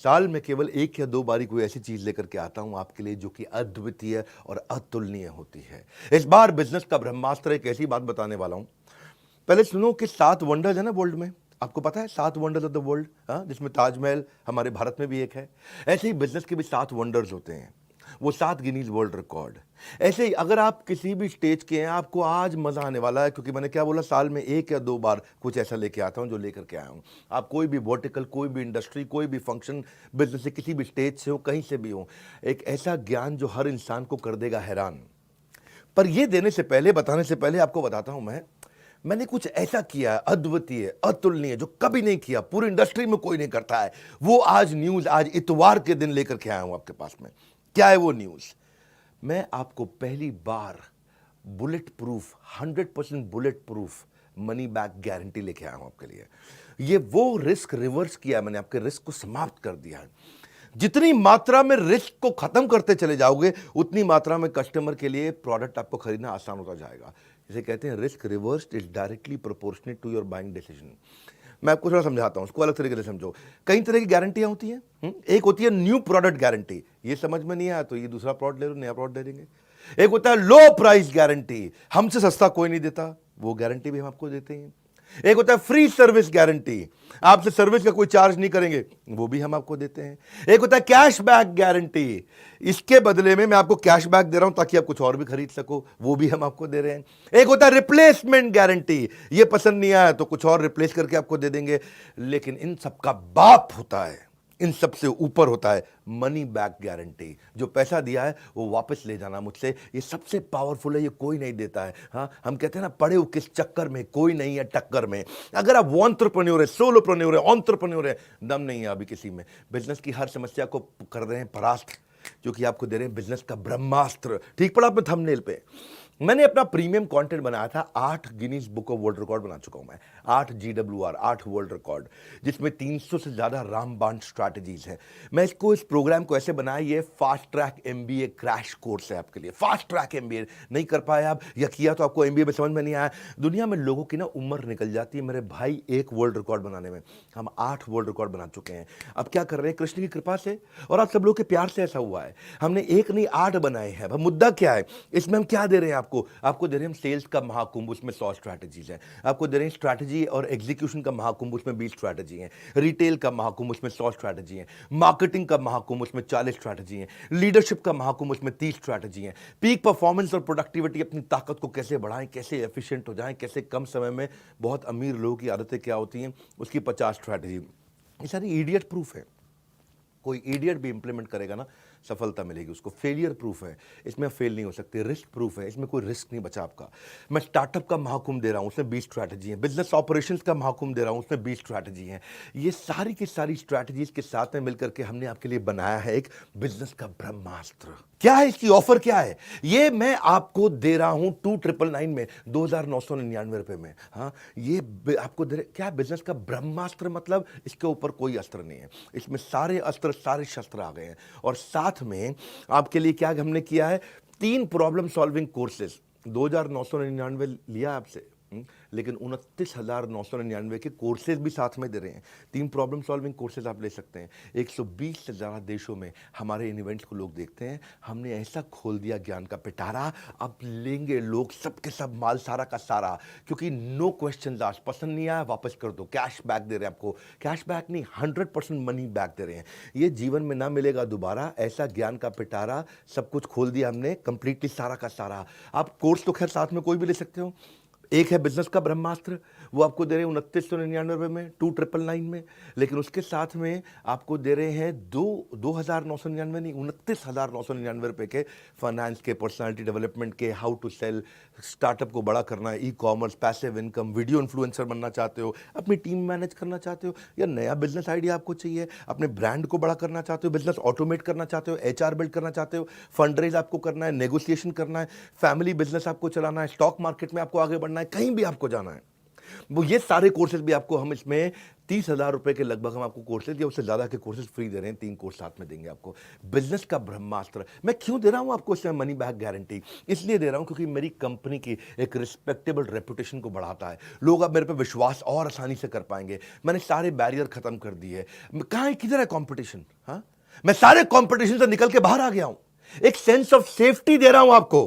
साल में केवल एक या दो बारी कोई ऐसी चीज लेकर के आता हूं आपके लिए जो कि अद्वितीय और अतुलनीय होती है। इस बार बिजनेस का ब्रह्मास्त्र एक ऐसी बात बताने वाला हूं। पहले सुनो कि 7 वंडर्स है ना वर्ल्ड में। आपको पता है 7 वंडर्स ऑफ द वर्ल्ड, हाँ, जिसमें ताजमहल हमारे भारत में भी एक है। ऐसे ही बिजनेस के भी 7 वंडर्स होते हैं, वो 7 गिनीज वर्ल्ड रिकॉर्ड। ऐसे ही अगर आप किसी भी स्टेज के हैं, आपको आज मजा आने वाला है, क्योंकि मैंने क्या बोला, साल में एक या दो बार कुछ ऐसा लेके आता हूं जो लेकर के आया हूं। आप कोई भी वर्टिकल, कोई भी इंडस्ट्री, कोई भी फंक्शन, बिजनेस से किसी भी स्टेज से हो, कहीं से भी हो, एक ऐसा ज्ञान जो हर इंसान को कर देगा हैरान। पर ये देने से पहले, बताने से पहले आपको बताता हूं मैंने कुछ ऐसा किया है अद्वितीय, अतुलनीय, जो कभी नहीं किया, पूरी इंडस्ट्री में कोई नहीं करता है। वो आज न्यूज, आज इतवार के दिन लेकर के आया हूं आपके पास में। क्या है वो न्यूज? मैं आपको पहली बार bullet proof, 100% bullet proof money back guarantee लेके आया हूं आपके लिए। ये वो रिस्क रिवर्स किया, मैंने आपके रिस्क को समाप्त कर दिया है। जितनी मात्रा में रिस्क को खत्म करते चले जाओगे, उतनी मात्रा में कस्टमर के लिए प्रोडक्ट आपको खरीदना आसान होता जाएगा। इसे कहते हैं risk reversed is directly proportionate to your buying decision. मैं आपको थोड़ा समझाता हूं, उसको अलग तरीके से समझो। कई तरह की गारंटियां होती हैं। एक होती है न्यू प्रोडक्ट गारंटी, ये समझ में नहीं आया तो ये दूसरा प्रोडक्ट ले लो, नया प्रोडक्ट दे देंगे। एक होता है लो प्राइस गारंटी, हमसे सस्ता कोई नहीं देता, वो गारंटी भी हम आपको देते हैं। एक होता है फ्री सर्विस गारंटी, आपसे सर्विस का कोई चार्ज नहीं करेंगे, वो भी हम आपको देते हैं। एक होता है कैश बैक गारंटी, इसके बदले में मैं आपको कैश बैक दे रहा हूं ताकि आप कुछ और भी खरीद सको, वो भी हम आपको दे रहे हैं। एक होता है रिप्लेसमेंट गारंटी, ये पसंद नहीं आया तो कुछ और रिप्लेस करके आपको दे देंगे। लेकिन इन सबका बाप होता है, इन सबसे ऊपर होता है मनी बैक गारंटी। जो पैसा दिया है वो वापस ले जाना मुझसे, ये सबसे पावरफुल है, ये कोई नहीं देता है। हाँ, हम कहते हैं ना, पड़े हो किस चक्कर में, कोई नहीं है टक्कर में। अगर आप एंटरप्रेन्योर है, सोलोप्रेन्योर है, एंटरप्रेन्योर है, दम नहीं है अभी किसी में, बिजनेस की हर समस्या को कर रहे हैं परास्त, जो कि आपको दे रहे हैं बिजनेस का ब्रह्मास्त्र। ठीक पड़ा आपने थंबनेल पे। मैंने अपना प्रीमियम कंटेंट बनाया था, 8 Guinness book of world record बना चुका हूं मैं, 8 GWR, 8 वर्ल्ड रिकॉर्ड, जिसमें 300 से ज्यादा रामबाण स्ट्रैटेजीज है। मैं इस प्रोग्राम को ऐसे बनाया, ये fast track MBA crash course है आपके लिए। फास्ट ट्रैक MBA नहीं कर पाए आप, या किया तो आपको MBA में समझ में नहीं आया। दुनिया में लोगों की ना उम्र निकल जाती है मेरे भाई एक वर्ल्ड रिकॉर्ड बनाने में, हम 8 वर्ल्ड रिकॉर्ड बना चुके हैं। अब क्या कर रहे हैं, कृष्ण की कृपा से और आप सब लोग के प्यार से ऐसा हुआ है, हमने एक नहीं 8 बनाए हैं। अब मुद्दा क्या है इसमें, हम क्या दे रहे हैं आपको दे रहे हैं हम सेल्स का महाकुंभ, उसमें 100 स्ट्रैटेजीज हैं। आपको दे रहे हैं स्ट्रैटेजी और एग्जीक्यूशन का महाकुंभ, उसमें 20 स्ट्रैटेजी हैं। रिटेल का महाकुंभ, उसमें 100 स्ट्रैटेजी हैं। मार्केटिंग का महाकुंभ, उसमें 40 स्ट्रैटेजी हैं। लीडरशिप का महाकुंभ, उसमें 30 स्ट्रैटेजी हैं। पीक परफॉर्मेंस और प्रोडक्टिविटी, अपनी ताकत को कैसे बढ़ाएं, कैसे एफिशिएंट हो जाएं, कैसे कम समय में बहुत अमीर लोगों की आदतें क्या होती हैं, उसकी 50 स्ट्रैटेजी। ये सारी इडियट प्रूफ है, कोई इडियट भी इंप्लीमेंट करेगा ना, सफलता मिलेगी उसको। फेलियर प्रूफ है, इसमें फेल नहीं हो सकते। रिस्क प्रूफ है, इसमें कोई रिस्क नहीं बचा आपका। मैं स्टार्टअप का महाकुंभ दे रहा हूं, उसमें 20 स्ट्रैटेजी है। बिजनेस ऑपरेशंस का महाकुंभ दे रहा हूं, उसमें 20 स्ट्रैटेजी है। ये सारी की सारी स्ट्रैटेजीज के साथ में मिलकर के हमने आपके लिए बनाया है एक बिजनेस का ब्रह्मास्त्र। क्या है इसकी ऑफर, क्या है ये मैं आपको दे रहा हूं 2999 में, 2999 रुपए में। हाँ, ये आपको दे रहे, क्या बिजनेस का ब्रह्मास्त्र मतलब इसके ऊपर कोई अस्त्र नहीं है, इसमें सारे अस्त्र, सारे शस्त्र आ गए हैं। और साथ में आपके लिए क्या हमने किया है, 3 प्रॉब्लम सॉल्विंग कोर्सेज। 2999 लिया आपसे, लेकिन 29,999 के कोर्सेज भी साथ में दे रहे हैं। 3 प्रॉब्लम सॉल्विंग कोर्सेज आप ले सकते हैं। 120 से ज़्यादा देशों में हमारे इन इवेंट्स को लोग देखते हैं। हमने ऐसा खोल दिया ज्ञान का पिटारा, अब लेंगे लोग सबके सब माल, सारा का सारा, क्योंकि नो क्वेश्चन आस्क्ड। पसंद नहीं आया वापस कर दो, कैश बैक दे रहे हैं आपको। कैश बैक नहीं, 100% मनी बैक दे रहे हैं। ये जीवन में ना मिलेगा दोबारा, ऐसा ज्ञान का पिटारा, सब कुछ खोल दिया हमने कंप्लीटली, सारा का सारा। आप कोर्स तो खैर साथ में कोई भी ले सकते हो। एक है बिजनेस का ब्रह्मास्त्र, वो आपको दे रहे हैं 2999 रुपये में, 2999 में। लेकिन उसके साथ में आपको दे रहे हैं 2,999 नहीं, 29,999 रुपये के फाइनेंस के, पर्सनालिटी डेवलपमेंट के, हाउ टू सेल, स्टार्टअप को बड़ा करना है, e-commerce, passive income, video influencer बनना चाहते हो, अपनी टीम मैनेज करना चाहते हो, या नया बिजनेस आइडिया आपको चाहिए, अपने ब्रांड को बड़ा करना चाहते हो, बिजनेस ऑटोमेट करना चाहते हो, HR बिल्ड करना चाहते हो, फंड रेज आपको करना है, नेगोशिएशन करना है, फैमिली बिजनेस आपको चलाना है, स्टॉक मार्केट में आपको आगे बढ़ना है, कहीं भी आपको जाना है। वो ये सारे कोर्सेज भी आपको हम इसमें 30,000 रुपए के लगभग हम आपको कोर्सेज या उससे ज़्यादा के कोर्सेज फ्री दे रहे हैं। 3 कोर्स साथ में देंगे आपको। बिजनेस का ब्रह्मास्त्र मैं क्यों दे रहा हूँ आपको इसमें मनी बैक गारंटी? इसलिए दे रहा हूँ क्योंकि मेरी कंपनी की एक रिस्पेक्टेबल रेपुटेशन को बढ़ाता है। लोग अब मेरे पे विश्वास और आसानी से कर पाएंगे। मैंने सारे बैरियर खत्म कर दिए। कहाँ है, किधर है कॉम्पिटिशन? हाँ, मैं सारे कॉम्पिटिशन से निकल के बाहर आ गया हूं। एक सेंस ऑफ सेफ्टी दे रहा हूं आपको।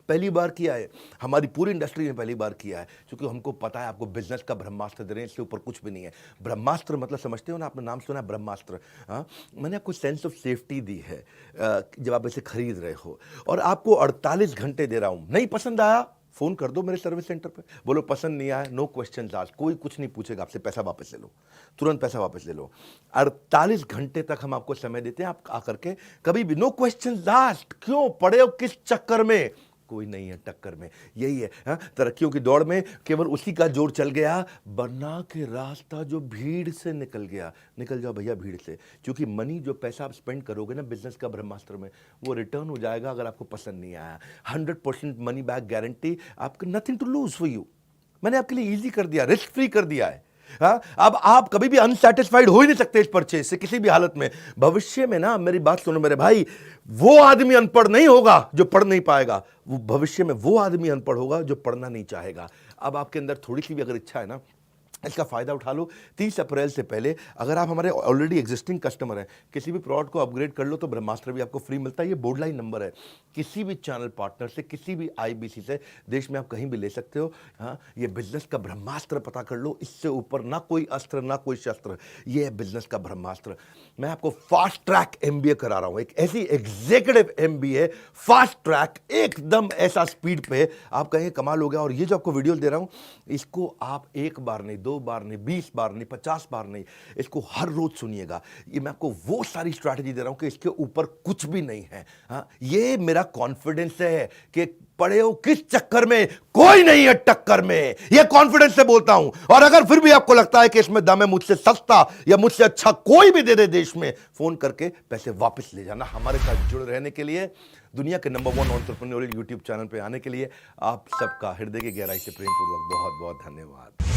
पहली बार किया है, हमारी पूरी इंडस्ट्री ने पहली बार किया है, क्योंकि हमको पता है आपको बिजनेस का ब्रह्मास्त्र दे रहे हैं, इसके ऊपर कुछ भी नहीं है। ब्रह्मास्त्र मतलब समझते हो ना, आपने नाम सुना है ब्रह्मास्त्र? हाँ, मैंने आपको सेंस ऑफ सेफ्टी दी है जब आप इसे खरीद रहे हो, और आपको 48 घंटे दे रहा हूं। नहीं पसंद आया, फोन कर दो मेरे सर्विस सेंटर पे, बोलो पसंद नहीं आया, नो क्वेश्चन आस्क्ड, कोई कुछ नहीं पूछेगा आपसे, पैसा वापस ले लो, तुरंत पैसा वापस ले लो। 48 घंटे तक हम आपको समय देते हैं, आप आकर के कभी भी, नो क्वेश्चन आस्क्ड। क्यों पड़े हो किस चक्कर में? कोई नहीं है टक्कर में। यही है हाँ? तरक्कियों की दौड़ में केवल उसी का जोर चल गया, बना के रास्ता जो भीड़ से निकल गया। निकल जाओ भैया भीड़ से, क्योंकि मनी जो पैसा आप स्पेंड करोगे ना बिजनेस का ब्रह्मास्त्र में, वो रिटर्न हो जाएगा अगर आपको पसंद नहीं आया। 100% मनी बैक गारंटी, आपको nothing to lose for you. मैंने आपके लिए इजी कर दिया, रिस्क फ्री कर दिया है। हाँ, अब आप कभी भी अनसेटिस्फाइड हो ही नहीं सकते इस परचेज से किसी भी हालत में। भविष्य में ना, मेरी बात सुनो मेरे भाई, वो आदमी अनपढ़ नहीं होगा जो पढ़ नहीं पाएगा, वो भविष्य में वो आदमी अनपढ़ होगा जो पढ़ना नहीं चाहेगा। अब आपके अंदर थोड़ी सी भी अगर इच्छा है ना, इसका फायदा उठा लो। 30 अप्रैल से पहले अगर आप हमारे ऑलरेडी एग्जिस्टिंग कस्टमर हैं, किसी भी प्रोडक्ट को अपग्रेड कर लो तो ब्रह्मास्त्र भी आपको फ्री मिलता है। ये बोर्ड लाइन नंबर है, किसी भी चैनल पार्टनर से, किसी भी आईबीसी से, देश में आप कहीं भी ले सकते हो। हाँ, ये बिजनेस का ब्रह्मास्त्र पता कर लो, इससे ऊपर ना कोई अस्त्र ना कोई शस्त्र, ये है बिजनेस का ब्रह्मास्त्र। मैं आपको फास्ट ट्रैक एमबीए करा रहा हूं, एक ऐसी एग्जीक्यूटिव एमबीए, फास्ट ट्रैक, एकदम ऐसा स्पीड पे, आप कहेंगे कमाल हो गया। और ये जो आपको वीडियो दे रहा हूं, इसको आप एक बार नहीं, 2 बार नहीं, 20 बार नहीं, 50 बार नहीं, इसको हर रोज सुनिएगा। ये मैं आपको वो सारी स्ट्रैटेजी दे रहा हूं कि इसके ऊपर कुछ भी नहीं है। हाँ, ये मेरा कॉन्फिडेंस है कि पड़े हो किस चक्कर में, कोई नहीं है टक्कर में, ये कॉन्फिडेंस से बोलता हूं। और अगर फिर भी आपको लगता है कि इसमें दम है, मुझसे सस्ता या मुझसे अच्छा कोई भी दे दे देश में, फोन करके पैसे वापस ले जाना। हमारे साथ जुड़े रहने के लिए, दुनिया के नंबर 1 एंटरप्रेन्योरियल यूट्यूब चैनल पे आने के लिए आप सबका हृदय की गहराई से प्रेमपूर्वक बहुत बहुत धन्यवाद।